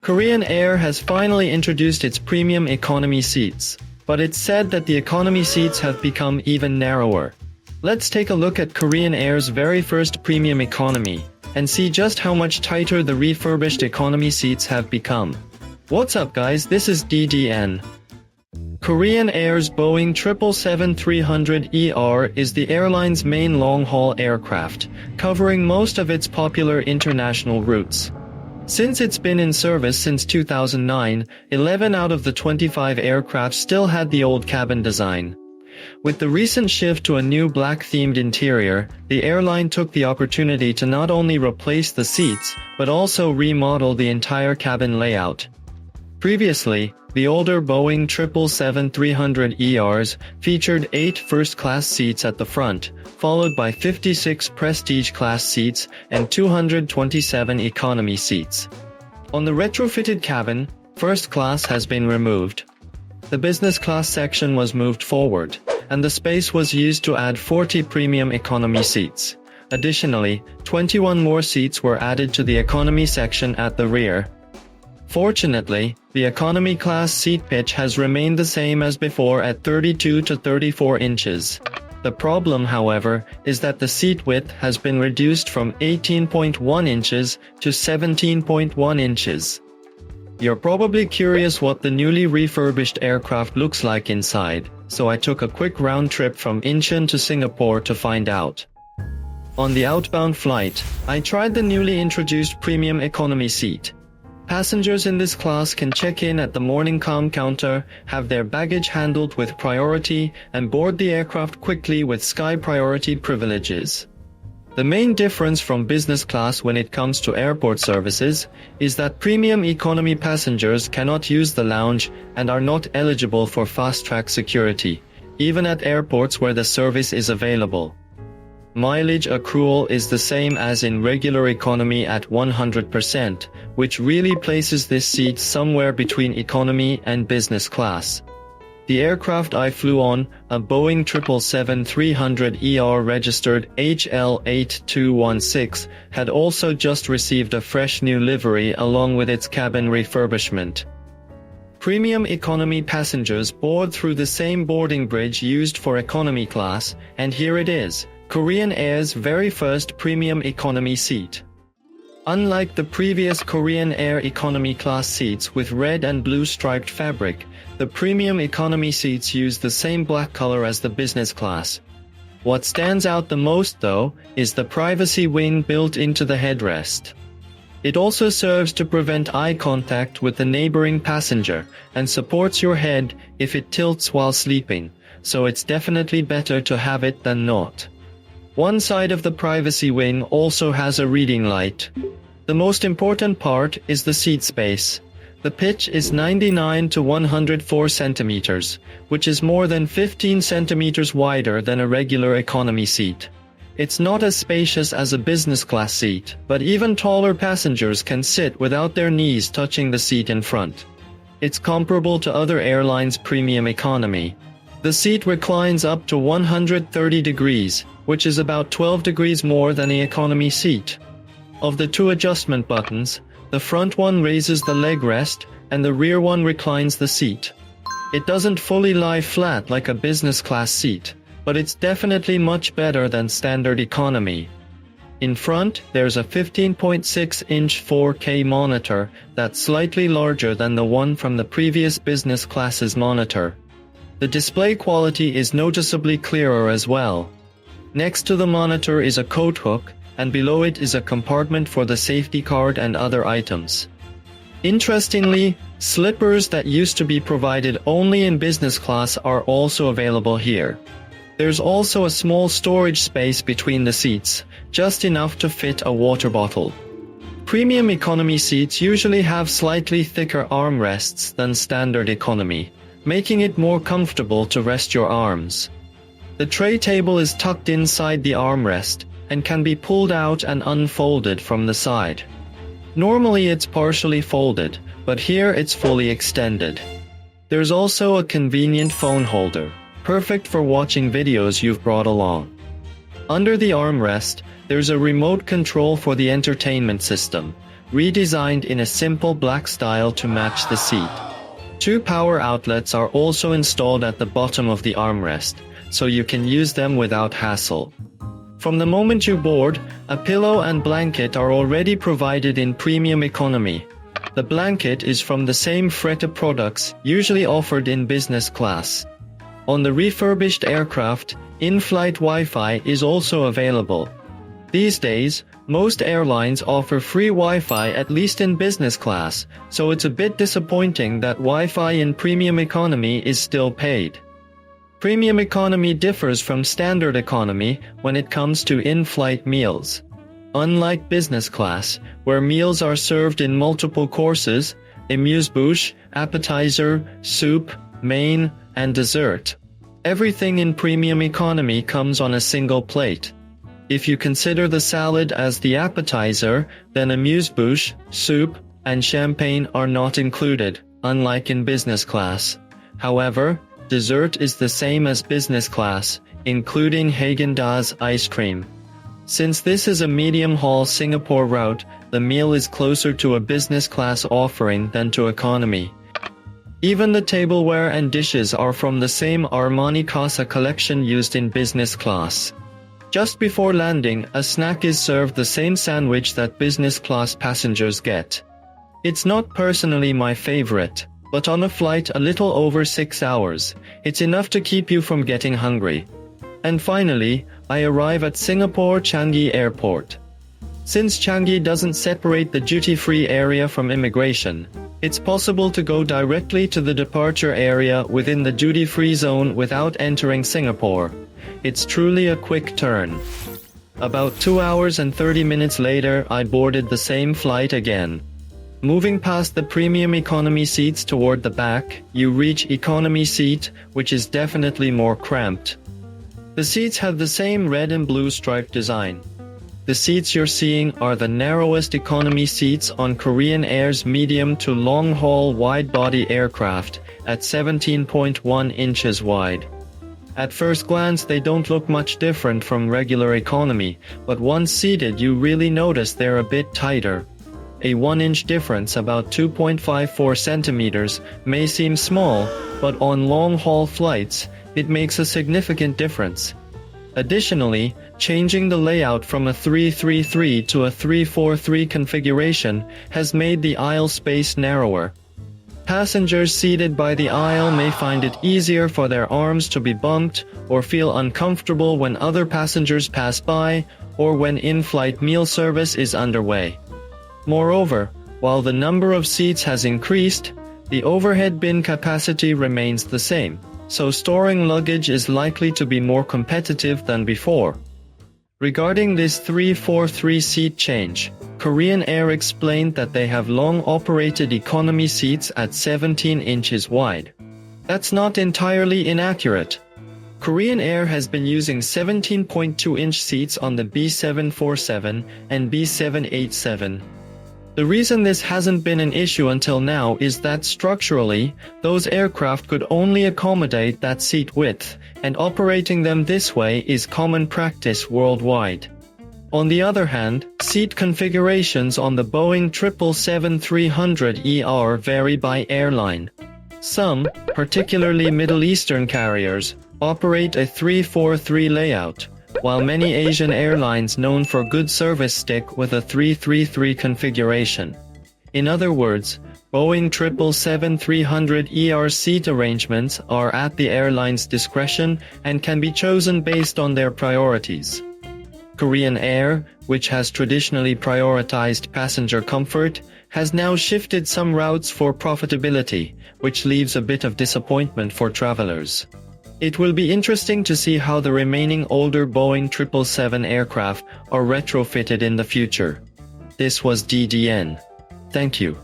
Korean Air has finally introduced its premium economy seats, but it's said that the economy seats have become even narrower. Let's take a look at Korean Air's very first premium economy, and see just how much tighter the refurbished economy seats have become. What's up guys, this is DDN. Korean Air's Boeing 777-300ER is the airline's main long-haul aircraft, covering most of its popular international routes. Since it's been in service since 2009, 11 out of the 25 aircraft still had the old cabin design. With the recent shift to a new black-themed interior, the airline took the opportunity to not only replace the seats, but also remodel the entire cabin layout. Previously, the older Boeing 777-300ERs featured 8 first-class seats at the front, followed by 56 prestige-class seats and 227 economy seats. On the retrofitted cabin, first class has been removed. The business class section was moved forward, and the space was used to add 40 premium economy seats. Additionally, 21 more seats were added to the economy section at the rear. Fortunately, the economy class seat pitch has remained the same as before at 32 to 34 inches. The problem, however, is that the seat width has been reduced from 18.1 inches to 17.1 inches. You're probably curious what the newly refurbished aircraft looks like inside, so I took a quick round trip from Incheon to Singapore to find out. On the outbound flight, I tried the newly introduced premium economy seat. Passengers in this class can check in at the morning comm counter, have their baggage handled with priority, and board the aircraft quickly with Sky Priority privileges. The main difference from business class when it comes to airport services is that premium economy passengers cannot use the lounge and are not eligible for fast-track security, even at airports where the service is available. Mileage accrual is the same as in regular economy at 100%, which really places this seat somewhere between economy and business class. The aircraft I flew on, a Boeing 777-300ER registered HL8216, had also just received a fresh new livery along with its cabin refurbishment. Premium economy passengers board through the same boarding bridge used for economy class, and here it is, Korean Air's very first premium economy seat. Unlike the previous Korean Air economy class seats with red and blue striped fabric, the premium economy seats use the same black color as the business class. What stands out the most, though, is the privacy wing built into the headrest. It also serves to prevent eye contact with the neighboring passenger and supports your head if it tilts while sleeping, so it's definitely better to have it than not. One side of the privacy wing also has a reading light. The most important part is the seat space. The pitch is 99 to 104 centimeters, which is more than 15 centimeters wider than a regular economy seat. It's not as spacious as a business class seat, but even taller passengers can sit without their knees touching the seat in front. It's comparable to other airlines' premium economy. The seat reclines up to 130 degrees, which is about 12 degrees more than the economy seat. Of the 2 adjustment buttons, the front one raises the leg rest, and the rear one reclines the seat. It doesn't fully lie flat like a business class seat, but it's definitely much better than standard economy. In front, there's a 15.6-inch 4K monitor that's slightly larger than the one from the previous business class's monitor. The display quality is noticeably clearer as well. Next to the monitor is a coat hook, and below it is a compartment for the safety card and other items. Interestingly, slippers that used to be provided only in business class are also available here. There's also a small storage space between the seats, just enough to fit a water bottle. Premium economy seats usually have slightly thicker armrests than standard economy, making it more comfortable to rest your arms. The tray table is tucked inside the armrest, and can be pulled out and unfolded from the side. Normally it's partially folded, but here it's fully extended. There's also a convenient phone holder, perfect for watching videos you've brought along. Under the armrest, there's a remote control for the entertainment system, redesigned in a simple black style to match the seat. 2 power outlets are also installed at the bottom of the armrest, so you can use them without hassle. From the moment you board, a pillow and blanket are already provided in premium economy. The blanket is from the same Frette products usually offered in business class. On the refurbished aircraft, in-flight Wi-Fi is also available. These days, most airlines offer free Wi-Fi at least in business class, so it's a bit disappointing that Wi-Fi in premium economy is still paid. Premium economy differs from standard economy when it comes to in-flight meals. Unlike business class, where meals are served in multiple courses, amuse-bouche, appetizer, soup, main, and dessert, everything in premium economy comes on a single plate. If you consider the salad as the appetizer, then amuse-bouche, soup, and champagne are not included, unlike in business class. However, dessert is the same as business class, including Häagen-Dazs ice cream. Since this is a medium-haul Singapore route, the meal is closer to a business class offering than to economy. Even the tableware and dishes are from the same Armani Casa collection used in business class. Just before landing, a snack is served, the same sandwich that business class passengers get. It's not personally my favorite, but on a flight a little over 6 hours, it's enough to keep you from getting hungry. And finally, I arrive at Singapore Changi Airport. Since Changi doesn't separate the duty-free area from immigration, it's possible to go directly to the departure area within the duty-free zone without entering Singapore. It's truly a quick turn. About 2 hours and 30 minutes later, I boarded the same flight again. Moving past the premium economy seats toward the back, you reach economy seat, which is definitely more cramped. The seats have the same red and blue striped design. The seats you're seeing are the narrowest economy seats on Korean Air's medium to long-haul wide-body aircraft, at 17.1 inches wide. At first glance they don't look much different from regular economy, but once seated you really notice they're a bit tighter. A 1-inch difference, about 2.54 centimeters, may seem small, but on long-haul flights, it makes a significant difference. Additionally, changing the layout from a 333 to a 343 configuration has made the aisle space narrower. Passengers seated by the aisle may find it easier for their arms to be bumped, or feel uncomfortable when other passengers pass by, or when in-flight meal service is underway. Moreover, while the number of seats has increased, the overhead bin capacity remains the same, so storing luggage is likely to be more competitive than before. Regarding this 343 seat change, Korean Air explained that they have long operated economy seats at 17 inches wide. That's not entirely inaccurate. Korean Air has been using 17.2-inch seats on the B747 and B787. The reason this hasn't been an issue until now is that structurally, those aircraft could only accommodate that seat width, and operating them this way is common practice worldwide. On the other hand, seat configurations on the Boeing 777-300ER vary by airline. Some, particularly Middle Eastern carriers, operate a 343 layout, while many Asian airlines known for good service stick with a 333 configuration. In other words, Boeing 777-300ER seat arrangements are at the airline's discretion and can be chosen based on their priorities. Korean Air, which has traditionally prioritized passenger comfort, has now shifted some routes for profitability, which leaves a bit of disappointment for travelers. It will be interesting to see how the remaining older Boeing 777 aircraft are retrofitted in the future. This was DDN. Thank you.